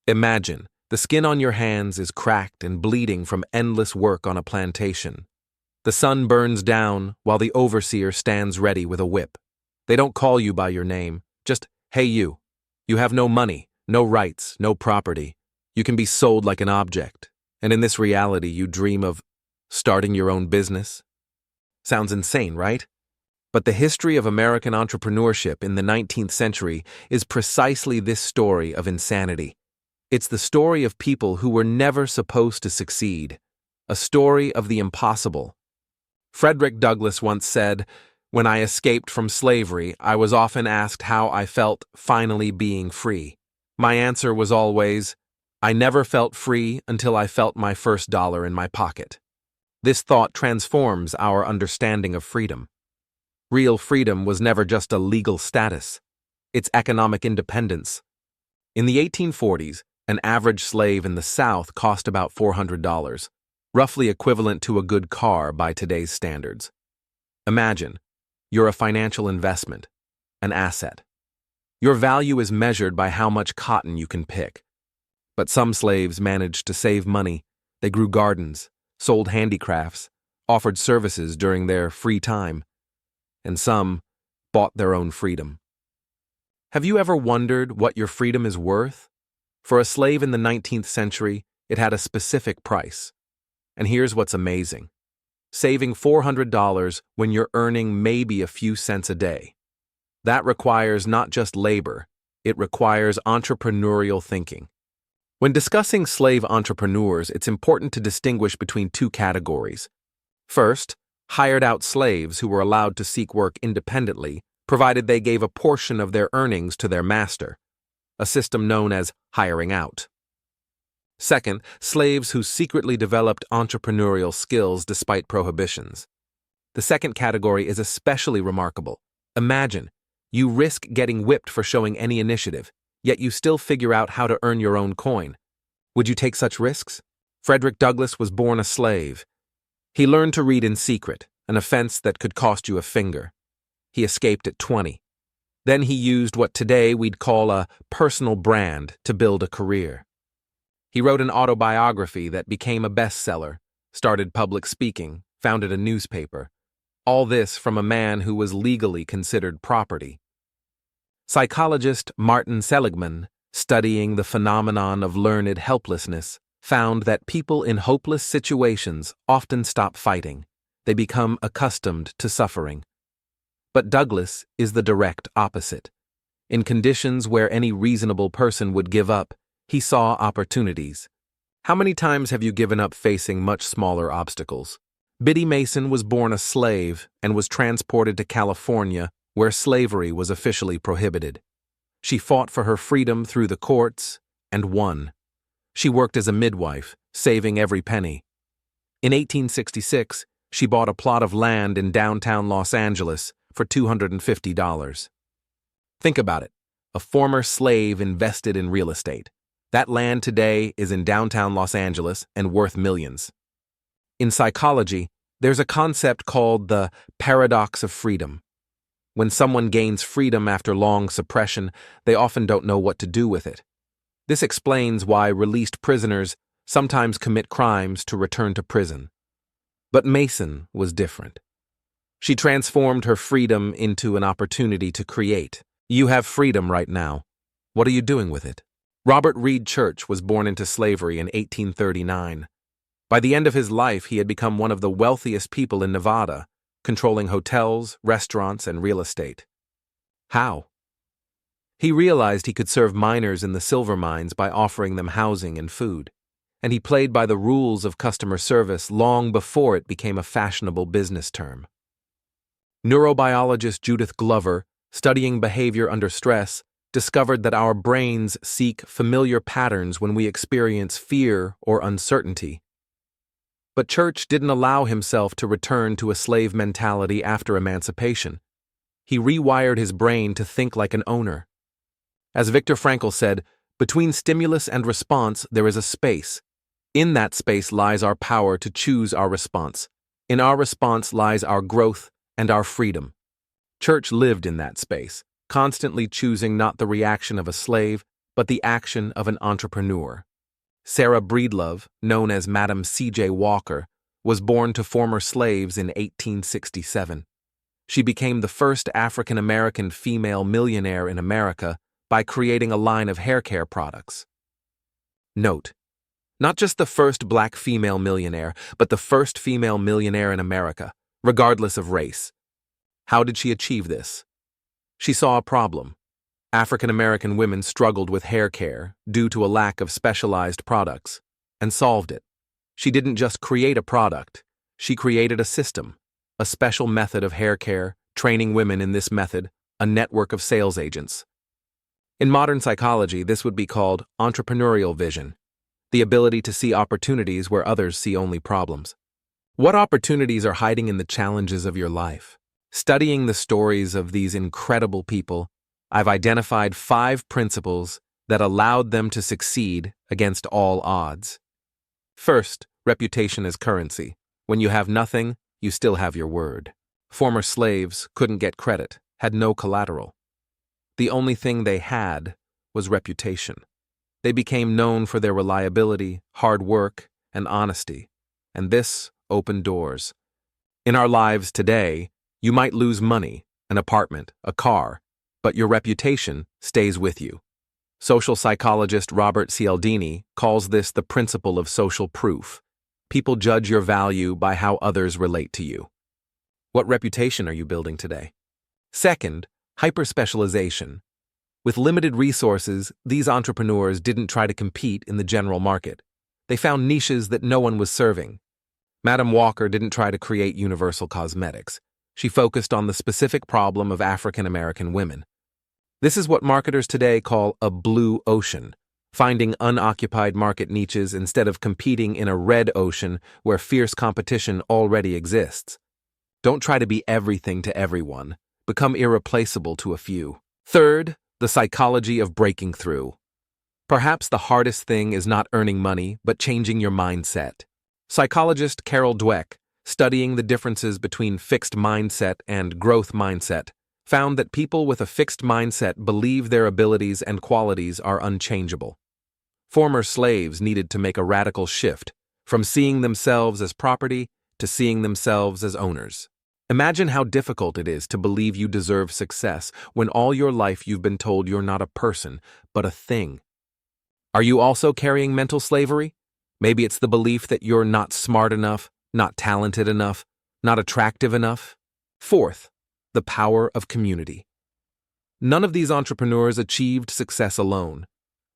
Imagine, the skin on your hands is cracked and bleeding from endless work on a plantation. The sun burns down while the overseer stands ready with a whip. They don't call you by your name, just, "Hey you." You have no money, no rights, no property. You can be sold like an object. And in this reality, you dream of starting your own business? Sounds insane, right? But the history of American entrepreneurship in the 19th century is precisely this story of insanity. It's the story of people who were never supposed to succeed, a story of the impossible. Frederick Douglass once said, "When I escaped from slavery, I was often asked how I felt finally being free. My answer was always, I never felt free until I felt my first dollar in my pocket." This thought transforms our understanding of freedom. Real freedom was never just a legal status. It's economic independence. In the 1840s, an average slave in the South cost about $400, roughly equivalent to a good car by today's standards. Imagine, you're a financial investment, an asset. Your value is measured by how much cotton you can pick. But some slaves managed to save money. They grew gardens, sold handicrafts, offered services during their free time, and some bought their own freedom. Have you ever wondered what your freedom is worth? For a slave in the 19th century, it had a specific price. And here's what's amazing. Saving $400 when you're earning maybe a few cents a day. That requires not just labor, it requires entrepreneurial thinking. When discussing slave entrepreneurs, it's important to distinguish between two categories. First, hired-out slaves who were allowed to seek work independently, provided they gave a portion of their earnings to their master, a system known as hiring out. Second, slaves who secretly developed entrepreneurial skills despite prohibitions. The second category is especially remarkable. Imagine, you risk getting whipped for showing any initiative, yet you still figure out how to earn your own coin. Would you take such risks? Frederick Douglass was born a slave. He learned to read in secret, an offense that could cost you a finger. He escaped at 20. Then he used what today we'd call a personal brand to build a career. He wrote an autobiography that became a bestseller, started public speaking, founded a newspaper. All this from a man who was legally considered property. Psychologist Martin Seligman, studying the phenomenon of learned helplessness, found that people in hopeless situations often stop fighting. They become accustomed to suffering. But Douglass is the direct opposite. In conditions where any reasonable person would give up, he saw opportunities. How many times have you given up facing much smaller obstacles? Biddy Mason was born a slave and was transported to California, where slavery was officially prohibited. She fought for her freedom through the courts and won. She worked as a midwife, saving every penny. In 1866, she bought a plot of land in downtown Los Angeles for $250. Think about it. A former slave invested in real estate. That land today is in downtown Los Angeles and worth millions. In psychology, there's a concept called the paradox of freedom. When someone gains freedom after long suppression, they often don't know what to do with it. This explains why released prisoners sometimes commit crimes to return to prison. But Mason was different. She transformed her freedom into an opportunity to create. You have freedom right now. What are you doing with it? Robert Reed Church was born into slavery in 1839. By the end of his life, he had become one of the wealthiest people in Nevada, controlling hotels, restaurants, and real estate. How? He realized he could serve miners in the silver mines by offering them housing and food, and he played by the rules of customer service long before it became a fashionable business term. Neurobiologist Judith Glover, studying behavior under stress, discovered that our brains seek familiar patterns when we experience fear or uncertainty. But Church didn't allow himself to return to a slave mentality after emancipation. He rewired his brain to think like an owner. As Viktor Frankl said, between stimulus and response there is a space. In that space lies our power to choose our response. In our response lies our growth and our freedom. Church lived in that space, constantly choosing not the reaction of a slave, but the action of an entrepreneur. Sarah Breedlove, known as Madam C.J. Walker, was born to former slaves in 1867. She became the first African-American female millionaire in America by creating a line of hair care products. Note: not just the first black female millionaire, but the first female millionaire in America, regardless of race. How did she achieve this? She saw a problem. African-American women struggled with hair care due to a lack of specialized products, and solved it. She didn't just create a product, she created a system, a special method of hair care, training women in this method, a network of sales agents. In modern psychology, this would be called entrepreneurial vision, the ability to see opportunities where others see only problems. What opportunities are hiding in the challenges of your life? Studying the stories of these incredible people, I've identified 5 principles that allowed them to succeed against all odds. First, reputation is currency. When you have nothing, you still have your word. Former slaves couldn't get credit, had no collateral. The only thing they had was reputation. They became known for their reliability, hard work, and honesty, and this opened doors. In our lives today, you might lose money, an apartment, a car, but your reputation stays with you. Social psychologist Robert Cialdini calls this the principle of social proof. People judge your value by how others relate to you. What reputation are you building today? Second, hyperspecialization. With limited resources, these entrepreneurs didn't try to compete in the general market. They found niches that no one was serving. Madam Walker didn't try to create universal cosmetics. She focused on the specific problem of African American women. This is what marketers today call a blue ocean, finding unoccupied market niches instead of competing in a red ocean where fierce competition already exists. Don't try to be everything to everyone. Become irreplaceable to a few. Third, the psychology of breaking through. Perhaps the hardest thing is not earning money, but changing your mindset. Psychologist Carol Dweck, studying the differences between fixed mindset and growth mindset, found that people with a fixed mindset believe their abilities and qualities are unchangeable. Former slaves needed to make a radical shift, from seeing themselves as property to seeing themselves as owners. Imagine how difficult it is to believe you deserve success when all your life you've been told you're not a person, but a thing. Are you also carrying mental slavery? Maybe it's the belief that you're not smart enough, not talented enough, not attractive enough. Fourth, the power of community. None of these entrepreneurs achieved success alone.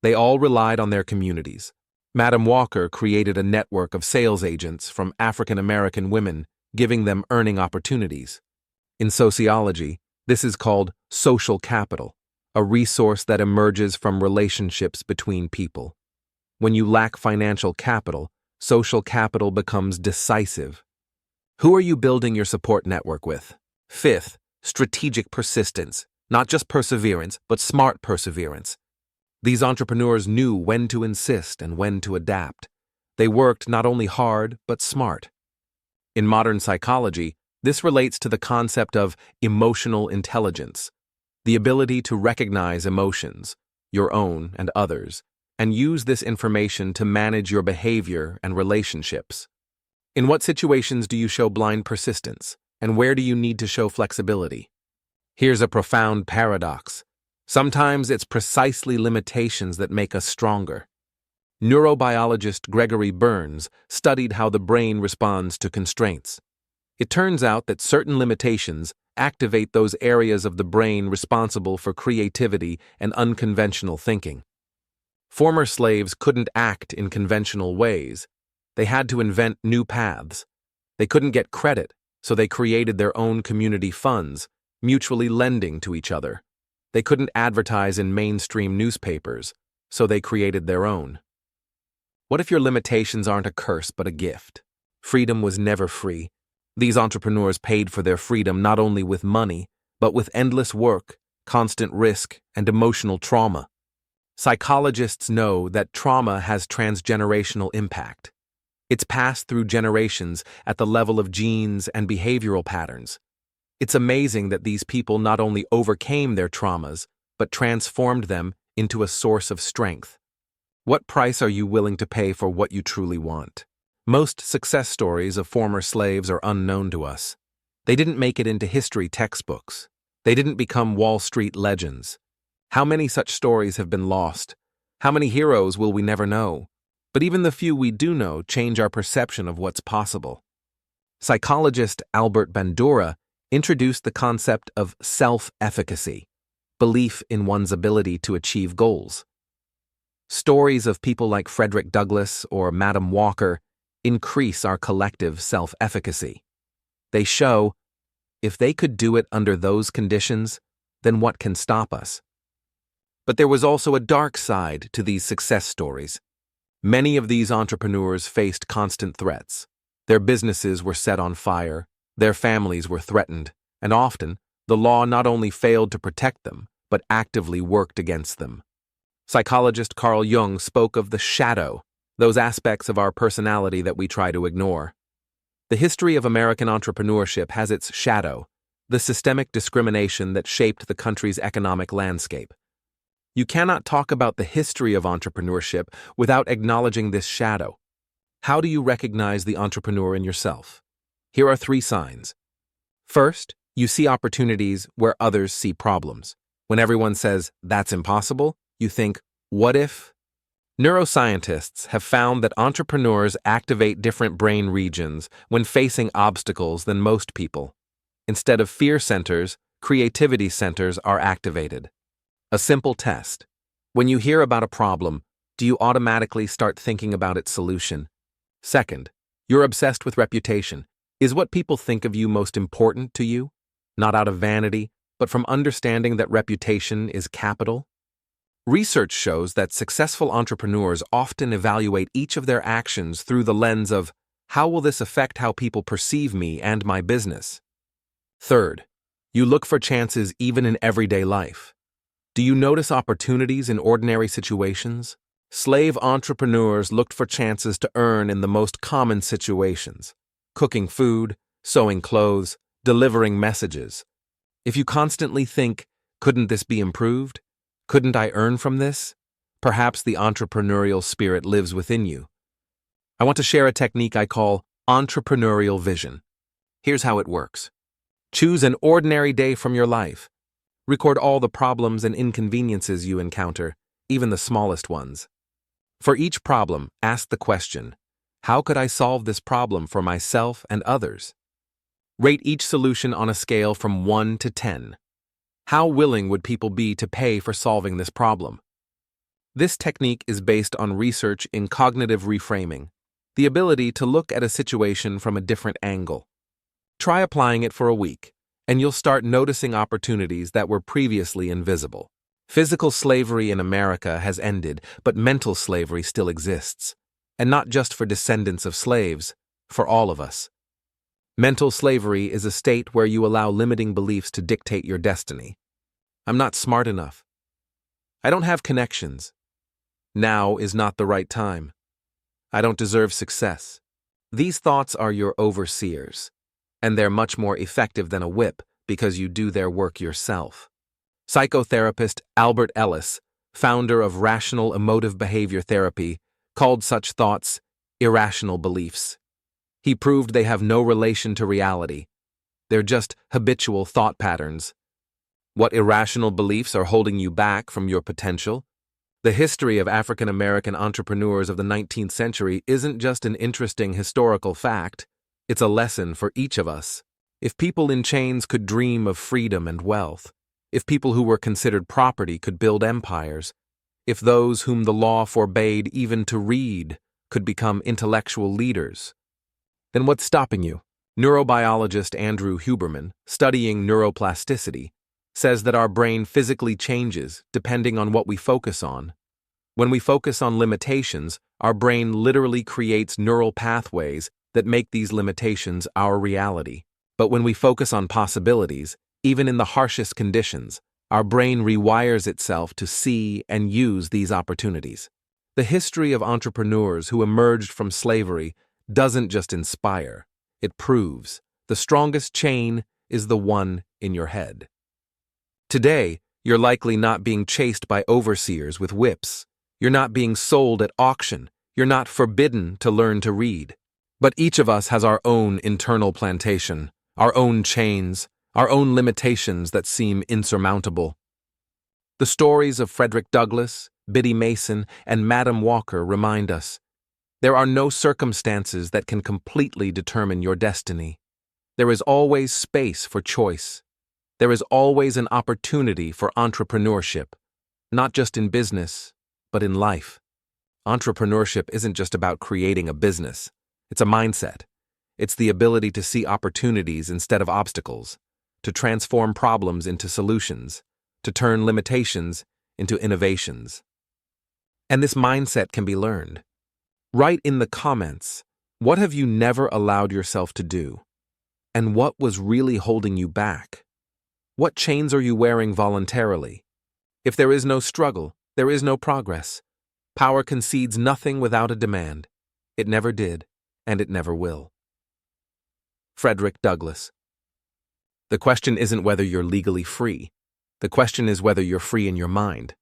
They all relied on their communities. Madam Walker created a network of sales agents from African American women, giving them earning opportunities. In sociology, this is called social capital, a resource that emerges from relationships between people. When you lack financial capital, social capital becomes decisive. Who are you building your support network with? Fifth, strategic persistence, not just perseverance, but smart perseverance. These entrepreneurs knew when to insist and when to adapt. They worked not only hard, but smart. In modern psychology, this relates to the concept of emotional intelligence, the ability to recognize emotions, your own and others, and use this information to manage your behavior and relationships. In what situations do you show blind persistence, and where do you need to show flexibility? Here's a profound paradox. Sometimes it's precisely limitations that make us stronger. Neurobiologist Gregory Burns studied how the brain responds to constraints. It turns out that certain limitations activate those areas of the brain responsible for creativity and unconventional thinking. Former slaves couldn't act in conventional ways. They had to invent new paths. They couldn't get credit, so they created their own community funds, mutually lending to each other. They couldn't advertise in mainstream newspapers, so they created their own. What if your limitations aren't a curse but a gift? Freedom was never free. These entrepreneurs paid for their freedom not only with money, but with endless work, constant risk, and emotional trauma. Psychologists know that trauma has transgenerational impact. It's passed through generations at the level of genes and behavioral patterns. It's amazing that these people not only overcame their traumas, but transformed them into a source of strength. What price are you willing to pay for what you truly want? Most success stories of former slaves are unknown to us. They didn't make it into history textbooks. They didn't become Wall Street legends. How many such stories have been lost? How many heroes will we never know? But even the few we do know change our perception of what's possible. Psychologist Albert Bandura introduced the concept of self-efficacy, belief in one's ability to achieve goals. Stories of people like Frederick Douglass or Madam Walker increase our collective self-efficacy. They show, if they could do it under those conditions, then what can stop us? But there was also a dark side to these success stories. Many of these entrepreneurs faced constant threats. Their businesses were set on fire, their families were threatened, and often, the law not only failed to protect them, but actively worked against them. Psychologist Carl Jung spoke of the shadow, those aspects of our personality that we try to ignore. The history of American entrepreneurship has its shadow, the systemic discrimination that shaped the country's economic landscape. You cannot talk about the history of entrepreneurship without acknowledging this shadow. How do you recognize the entrepreneur in yourself? Here are 3 signs. First, you see opportunities where others see problems. When everyone says, "That's impossible," you think, "What if?" Neuroscientists have found that entrepreneurs activate different brain regions when facing obstacles than most people. Instead of fear centers, creativity centers are activated. A simple test. When you hear about a problem, do you automatically start thinking about its solution? Second, you're obsessed with reputation. Is what people think of you most important to you? Not out of vanity, but from understanding that reputation is capital? Research shows that successful entrepreneurs often evaluate each of their actions through the lens of, how will this affect how people perceive me and my business? Third, you look for chances even in everyday life. Do you notice opportunities in ordinary situations? Slave entrepreneurs looked for chances to earn in the most common situations: cooking food, sewing clothes, delivering messages. If you constantly think, couldn't this be improved? Couldn't I earn from this? Perhaps the entrepreneurial spirit lives within you. I want to share a technique I call entrepreneurial vision. Here's how it works. Choose an ordinary day from your life. Record all the problems and inconveniences you encounter, even the smallest ones. For each problem, ask the question, how could I solve this problem for myself and others? Rate each solution on a scale from 1 to 10. How willing would people be to pay for solving this problem? This technique is based on research in cognitive reframing, the ability to look at a situation from a different angle. Try applying it for a week, and you'll start noticing opportunities that were previously invisible. Physical slavery in America has ended, but mental slavery still exists. And not just for descendants of slaves, for all of us. Mental slavery is a state where you allow limiting beliefs to dictate your destiny. I'm not smart enough. I don't have connections. Now is not the right time. I don't deserve success. These thoughts are your overseers, and they're much more effective than a whip because you do their work yourself. Psychotherapist Albert Ellis, founder of rational emotive behavior therapy, called such thoughts irrational beliefs. He proved they have no relation to reality. They're just habitual thought patterns. What irrational beliefs are holding you back from your potential? The history of African American entrepreneurs of the 19th century isn't just an interesting historical fact, it's a lesson for each of us. If people in chains could dream of freedom and wealth, if people who were considered property could build empires, if those whom the law forbade even to read could become intellectual leaders, then what's stopping you? Neurobiologist Andrew Huberman, studying neuroplasticity, says that our brain physically changes depending on what we focus on. When we focus on limitations, our brain literally creates neural pathways that make these limitations our reality. But when we focus on possibilities, even in the harshest conditions, our brain rewires itself to see and use these opportunities. The history of entrepreneurs who emerged from slavery doesn't just inspire, it proves the strongest chain is the one in your head. Today, You're likely not being chased by overseers with whips. You're not being sold at auction. You're not forbidden to learn to read. But each of us has our own internal plantation, our own chains, our own limitations that seem insurmountable. The stories of Frederick Douglass, Biddy Mason, and Madam Walker remind us there are no circumstances that can completely determine your destiny. There is always space for choice. There is always an opportunity for entrepreneurship, not just in business, but in life. Entrepreneurship isn't just about creating a business. It's a mindset. It's the ability to see opportunities instead of obstacles, to transform problems into solutions, to turn limitations into innovations. And this mindset can be learned. Write in the comments, what have you never allowed yourself to do? And what was really holding you back? What chains are you wearing voluntarily? If there is no struggle, there is no progress. Power concedes nothing without a demand. It never did, and it never will. Frederick Douglass. The question isn't whether you're legally free. The question is whether you're free in your mind.